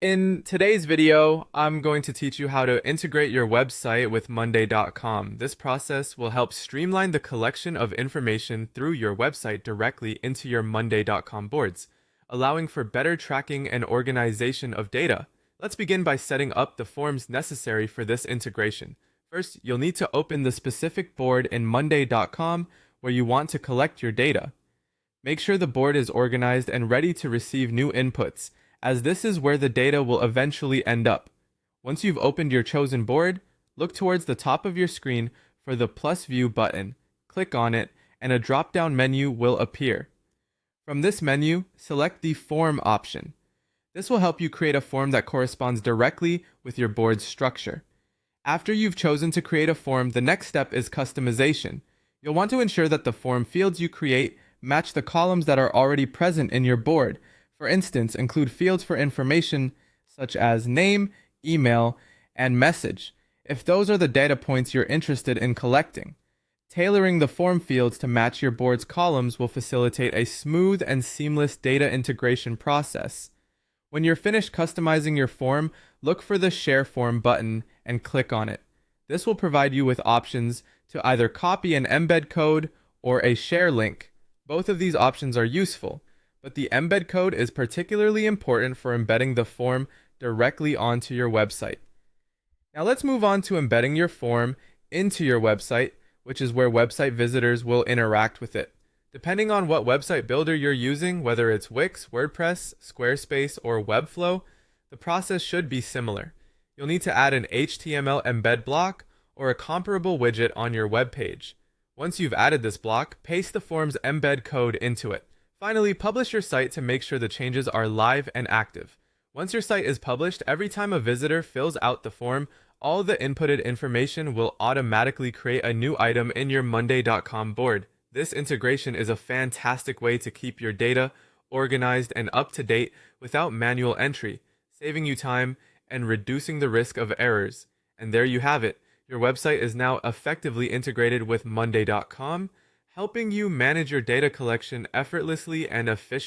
In today's video, I'm going to teach you how to integrate your website with Monday.com. This process will help streamline the collection of information through your website directly into your Monday.com boards, allowing for better tracking and organization of data. Let's begin by setting up the forms necessary for this integration. First, you'll need to open the specific board in Monday.com where you want to collect your data. Make sure the board is organized and ready to receive new inputs, as this is where the data will eventually end up. Once you've opened your chosen board, look towards the top of your screen for the plus view button. Click on it, and a drop-down menu will appear. From this menu, select the Form option. This will help you create a form that corresponds directly with your board's structure. After you've chosen to create a form, the next step is customization. You'll want to ensure that the form fields you create match the columns that are already present in your board. For instance, include fields for information such as name, email, and message, if those are the data points you're interested in collecting. Tailoring the form fields to match your board's columns will facilitate a smooth and seamless data integration process. When you're finished customizing your form, look for the Share Form button and click on it. This will provide you with options to either copy an embed code or a share link. Both of these options are useful, but the embed code is particularly important for embedding the form directly onto your website. Now let's move on to embedding your form into your website, which is where website visitors will interact with it. Depending on what website builder you're using, whether it's Wix, WordPress, Squarespace, or Webflow, the process should be similar. You'll need to add an HTML embed block or a comparable widget on your web page. Once you've added this block, paste the form's embed code into it. Finally, publish your site to make sure the changes are live and active. Once your site is published, every time a visitor fills out the form, all the inputted information will automatically create a new item in your Monday.com board. This integration is a fantastic way to keep your data organized and up to date without manual entry, saving you time and reducing the risk of errors. And there you have it. Your website is now effectively integrated with Monday.com, helping you manage your data collection effortlessly and efficiently.